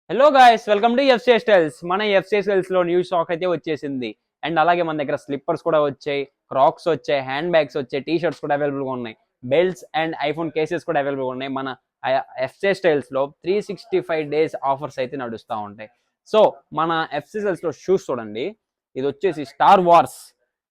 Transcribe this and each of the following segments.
Hello guys, welcome to FCA styles. మన FCA styles లో new stock అయితే వచ్చేసింది. అండ్ అలాగే మన దగ్గర స్లిప్పర్స్ కూడా వచ్చాయి, క్రాక్స్ వచ్చాయి, హ్యాండ్ బ్యాగ్స్ వచ్చాయి, టీ షర్ట్స్ కూడా అవైలబుల్ గా ఉన్నాయి, బెల్ట్స్ అండ్ ఐఫోన్ కేసెస్ కూడా అవైలబుల్ గా ఉన్నాయి. మన ఎఫ్సిఏ స్టైల్స్ లో 365 days ఆఫర్స్ అయితే నడుస్తూ ఉంటాయి. సో మన ఎఫ్సిఏ స్టైల్స్ లో షూస్ చూడండి, ఇది వచ్చేసి స్టార్ వార్స్.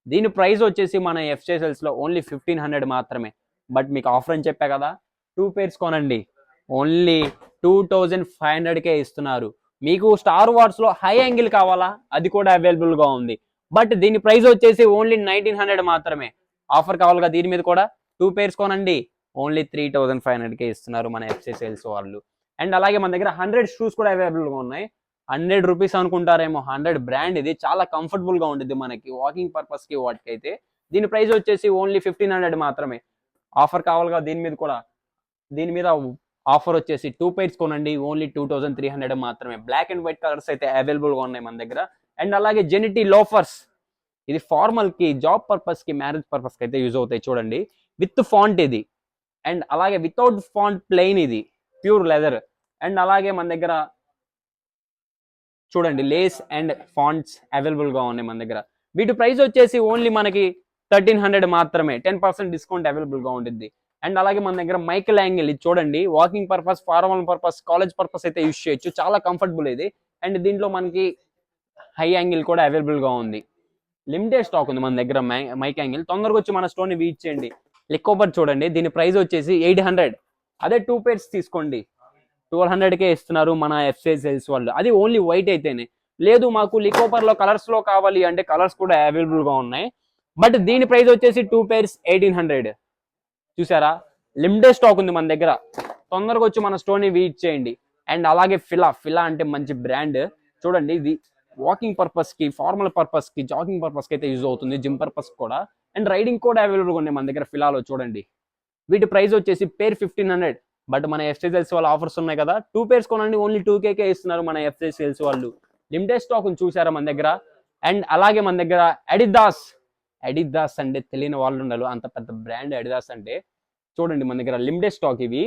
దీని ప్రైస్ వచ్చేసి మన ఎఫ్సిఏ స్టైల్స్ లో ఓన్లీ 1500 మాత్రమే. బట్ మీకు ఆఫర్ అని చెప్పా కదా, 2 pairs కొనండి, ఓన్లీ 2500కే ఇస్తున్నారు. మీకు స్టార్ వార్స్ లో హై యాంగిల్ కావాలా, అది కూడా అవైలబుల్ గా ఉంది. బట్ దీని ప్రైస్ వచ్చేసి ఓన్లీ 1900 మాత్రమే. ఆఫర్ కావాలిగా, దీని మీద కూడా 2 pairs కొనండి, ఓన్లీ 3500కే ఇస్తున్నారు మన ఎఫ్సిఏ సేల్స్ వాళ్ళు. అండ్ అలాగే మన దగ్గర 100 షూస్ కూడా అవైలబుల్ గా ఉన్నాయి. 100 రూపీస్ అనుకుంటారేమో, 100 బ్రాండ్. ఇది చాలా కంఫర్టబుల్ గా ఉంటుంది మనకి వాకింగ్ పర్పస్ కి వాటికైతే. దీని ప్రైస్ వచ్చేసి ఓన్లీ 1500 మాత్రమే. ఆఫర్ కావాలిగా, దీని మీద ఆఫర్ వచ్చేసి 2 pairs కొనండి, ఓన్లీ 2300 మాత్రమే. బ్లాక్ అండ్ వైట్ కలర్స్ అయితే అవైలబుల్ గా ఉన్నాయి మన దగ్గర. అండ్ అలాగే జెనిటీ లోఫర్స్, ఇది ఫార్మల్ కి, జాబ్ పర్పస్ కి, మ్యారేజ్ పర్పస్ కి అయితే యూజ్ అవుతాయి చూడండి. విత్ ఫాంట్ ఇది, అండ్ అలాగే వితౌట్ ఫాంట్ ప్లెయిన్, ఇది ప్యూర్ లెదర్. అండ్ అలాగే మన దగ్గర చూడండి లేస్ అండ్ ఫాంట్స్ అవైలబుల్ గా ఉన్నాయి మన దగ్గర. వీటి ప్రైస్ వచ్చేసి ఓన్లీ మనకి 1300 మాత్రమే. 10% డిస్కౌంట్ అవైలబుల్ గా ఉంటుంది. అండ్ అలాగే మన దగ్గర మైకల్ యాంగిల్, ఇది చూడండి, walking purpose, formal purpose, college purpose అయితే యూజ్ చేయొచ్చు. చాలా కంఫర్టబుల్ ఇది. అండ్ దీంట్లో మనకి హై యాంగిల్ కూడా అవైలబుల్ గా ఉంది. లిమిటెడ్ స్టాక్ ఉంది మన దగ్గర మైక్ యాంగిల్. తొందరగా వచ్చి మన స్టోర్ ని విజిట్ చేయండి. లికోబర్ చూడండి, దీని ప్రైస్ వచ్చేసి 800. అదే 2 pairs తీసుకోండి, 1200కే ఇస్తున్నారు మన ఎఫ్సిఏ సేల్స్ వాళ్ళు. అది ఓన్లీ వైట్ అయితేనే. లేదు మాకు లికోబర్ లో కలర్స్ లో కావాలి అంటే కలర్స్ కూడా అవైలబుల్ గా ఉన్నాయి. బట్ దీని ప్రైస్ వచ్చేసి 2 pairs 1800. చూసారా, లిమిటెడ్ స్టాక్ ఉంది మన దగ్గర. తొందరగా వచ్చి మన స్టోర్ ని విజిట్ చేయండి. అండ్ అలాగే ఫిలా అంటే మంచి బ్రాండ్ చూడండి. ఇది వాకింగ్ పర్పస్ కి, ఫార్మల్ పర్పస్ కి, జాగింగ్ పర్పస్ కి అయితే యూజ్ అవుతుంది, జిమ్ పర్పస్ కూడా. అండ్ రైడింగ్ కూడా అవైలబుల్ గా ఉన్నాయి మన దగ్గర ఫిలాలో చూడండి. వీటి ప్రైస్ వచ్చేసి పేర్ 1500. బట్ మన ఎఫ్సిఏ సేల్స్ వాళ్ళ ఆఫర్స్ ఉన్నాయి కదా, 2 pairs కొనండి, ఓన్లీ 2Kకే ఇస్తున్నారు మన ఎఫ్సిఏ సేల్స్ వాళ్ళు. లిమిటెడ్ స్టాక్ చూసారా మన దగ్గర. అండ్ అలాగే మన దగ్గర అడిదాస్ అంటే తెలియని వాళ్ళు ఉండాలి, అంత పెద్ద బ్రాండ్ అడిదాస్ అంటే. చూడండి మన దగ్గర లిమిటెడ్ స్టాక్, ఇవి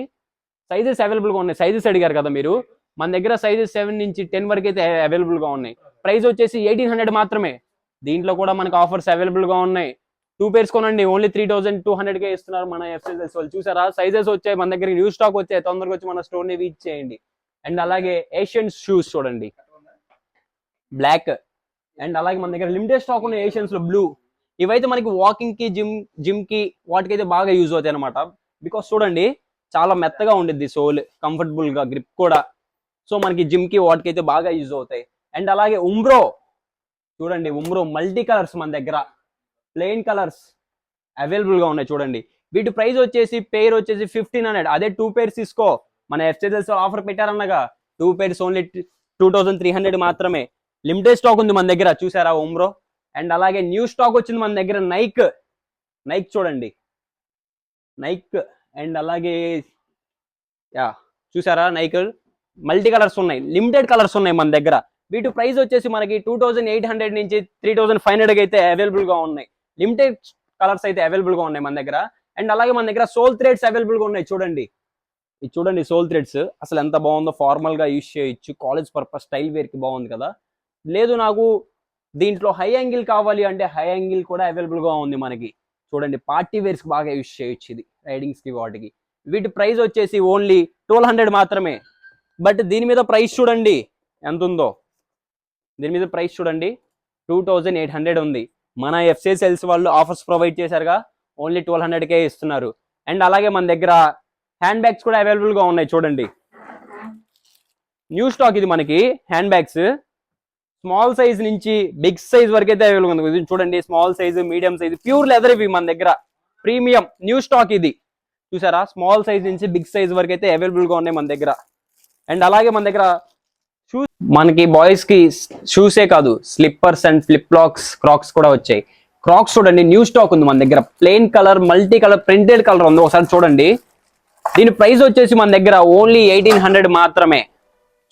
సైజెస్ అవైలబుల్ గా ఉన్నాయి. సైజెస్ అడిగారు కదా మీరు, మన దగ్గర సైజెస్ 7 నుంచి 10 వరకు అయితే అవైలబుల్ గా ఉన్నాయి. ప్రైస్ వచ్చేసి 1800 మాత్రమే. దీంట్లో కూడా మనకు ఆఫర్స్ అవైలబుల్ గా ఉన్నాయి. 2 pairs కొనండి, ఓన్లీ 3200కే ఇస్తున్నారు మన ఎఫ్సిఏ సేల్స్ వాళ్ళు. చూసారా, సైజెస్ వచ్చాయి మన దగ్గర, న్యూ స్టాక్ వచ్చాయి. తొందరగా వచ్చి మన స్టోర్ ని విజిట్ చేయండి. అండ్ అలాగే ఏషియన్ షూస్ చూడండి, బ్లాక్. అండ్ అలాగే మన దగ్గర లిమిటెడ్ స్టాక్ ఉన్న ఏషియన్స్ లో బ్లూ. ఇవైతే మనకి వాకింగ్ కి, జిమ్ కి, వాటికైతే బాగా యూజ్ అవుతాయి అనమాట. బికాస్ చూడండి, చాలా మెత్తగా ఉండిద్ది సోల్, కంఫర్టబుల్ గా, గ్రిప్ కూడా. సో మనకి జిమ్ కి, వాటికైతే బాగా యూజ్ అవుతాయి. అండ్ అలాగే ఉమ్బ్రో చూడండి, ఉమ్బ్రో మల్టీ కలర్స్ మన దగ్గర, ప్లెయిన్ కలర్స్ అవైలబుల్ గా ఉన్నాయి చూడండి. వీటి ప్రైస్ వచ్చేసి పేర్ వచ్చేసి 1500. అదే 2 pairs తీసుకో, మన ఎఫ్సిఏ సేల్స్ ఆఫర్ పెట్టారన్నగా. 2 pairs ఓన్లీ 2300 మాత్రమే. లిమిటెడ్ స్టాక్ ఉంది మన దగ్గర, చూసారా ఉమ్బ్రో. అండ్ అలాగే న్యూ స్టాక్ వచ్చింది మన దగ్గర నైక్ చూడండి, నైక్. అండ్ అలాగే చూసారా, నైక్ మల్టీ కలర్స్ ఉన్నాయి, లిమిటెడ్ కలర్స్ ఉన్నాయి మన దగ్గర. వీటి ప్రైస్ వచ్చేసి మనకి 2800 నుంచి 3500 అయితే అవైలబుల్ గా ఉన్నాయి. లిమిటెడ్ కలర్స్ అయితే అవైలబుల్ గా ఉన్నాయి మన దగ్గర. అండ్ అలాగే మన దగ్గర సోల్ థ్రెడ్స్ అవైలబుల్ గా ఉన్నాయి చూడండి. ఇది చూడండి, సోల్ థ్రెడ్స్ అసలు ఎంత బాగుందో. ఫార్మల్ గా యూజ్ చేయొచ్చు, కాలేజ్ పర్పస్, స్టైల్ వేర్ కి బాగుంది కదా. లేదు నాకు దీంట్లో హై యాంగిల్ కావాలి అంటే హై యాంగిల్ కూడా అవైలబుల్ గా ఉంది మనకి చూడండి. పార్టీ వేర్స్ కి బాగా యూజ్ చేయొచ్చు, ఇది రైడింగ్స్ కి, వాటికి. వీటి ప్రైస్ వచ్చేసి ఓన్లీ 1200 మాత్రమే. బట్ దీని మీద ప్రైస్ చూడండి ఎంత ఉందో. దీని మీద ప్రైస్ చూడండి, 2800 ఉంది. మన ఎఫ్సిఏ సేల్స్ వాళ్ళు ఆఫర్స్ ప్రొవైడ్ చేశారుగా, ఓన్లీ 1200కే ఇస్తున్నారు. అండ్ అలాగే మన దగ్గర హ్యాండ్ బ్యాగ్స్ కూడా అవైలబుల్ గా ఉన్నాయి చూడండి. న్యూ స్టాక్ ఇది మనకి హ్యాండ్ బ్యాగ్స్. స్మాల్ సైజ్ నుంచి బిగ్ సైజ్ వరకు అయితే అవైలబుల్ ఉంది చూడండి. Small size, medium size, pure leather ఇవి మన దగ్గర, ప్రీమియం న్యూ స్టాక్ ఇది. చూసారా, స్మాల్ సైజ్ నుంచి బిగ్ సైజ్ వరకు అయితే అవైలబుల్ గా ఉన్నాయి మన దగ్గర. అండ్ అలాగే మన దగ్గర షూస్, మనకి బాయ్స్ కి షూసే కాదు, slippers and flip flops, Crocs కూడా వచ్చాయి. క్రాక్స్ చూడండి, న్యూ స్టాక్ ఉంది మన దగ్గర. Plain colour, multi colour, printed colour ఉంది, ఒకసారి చూడండి. దీని ప్రైస్ వచ్చేసి మన దగ్గర ఓన్లీ 1800 మాత్రమే.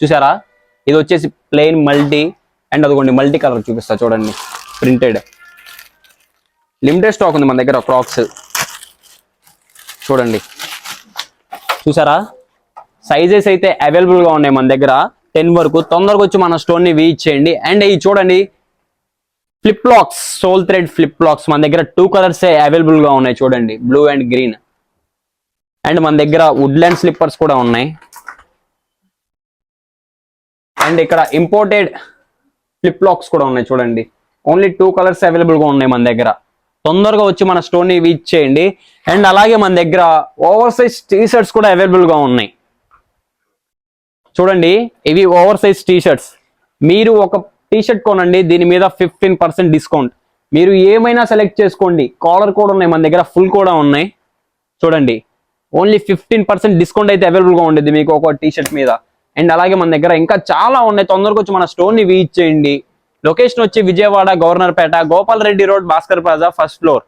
చూసారా, ఇది వచ్చేసి ప్లెయిన్ మల్టీ. అండ్ అదిగోండి మల్టీ కలర్ చూపిస్తా చూడండి, ప్రింటెడ్. లిమిటెడ్ స్టాక్ ఉంది మన దగ్గర క్రాక్స్ చూడండి. చూసారా, సైజెస్ అయితే అవైలబుల్ గా ఉన్నాయి మన దగ్గర. 10 వరకు తొందరగా వచ్చి మన స్టోర్ ని విజిట్ చేయండి. అండ్ ఇవి చూడండి flip flops, sole thread flip flops మన దగ్గర 2 కలర్స్ అవైలబుల్ గా ఉన్నాయి చూడండి, బ్లూ అండ్ గ్రీన్. అండ్ మన దగ్గర వుడ్లాండ్ స్లిప్పర్స్ కూడా ఉన్నాయి. అండ్ ఇక్కడ ఇంపోర్టెడ్ ఫ్లిప్ ఫ్లాప్స్ కూడా ఉన్నాయి చూడండి, ఓన్లీ 2 కలర్స్ అవైలబుల్ గా ఉన్నాయి మన దగ్గర. తొందరగా వచ్చి మన స్టోర్ ని విజిట్ చేయండి. అండ్ అలాగే మన దగ్గర ఓవర్ సైజ్ టీ షర్ట్స్ కూడా అవైలబుల్ గా ఉన్నాయి చూడండి. ఇవి ఓవర్ సైజ్ టీ షర్ట్స్. మీరు ఒక టీ షర్ట్ కొనండి, దీని మీద 15% డిస్కౌంట్. మీరు ఏమైనా సెలెక్ట్ చేసుకోండి. కాలర్ కూడా ఉన్నాయి మన దగ్గర, ఫుల్ కూడా ఉన్నాయి చూడండి. ఓన్లీ 15% డిస్కౌంట్ అయితే అవైలబుల్ గా ఉండేది మీకు ఒక టీ షర్ట్ మీద. అండ్ అలాగే మన దగ్గర ఇంకా చాలా ఉన్నాయి. తొందరగా వచ్చి మన స్టోర్ ని విజిట్ చేయండి. లొకేషన్ వచ్చి Vijayawada, Governorpet, Gopal Reddy road, Bhaskar plaza, 1st floor.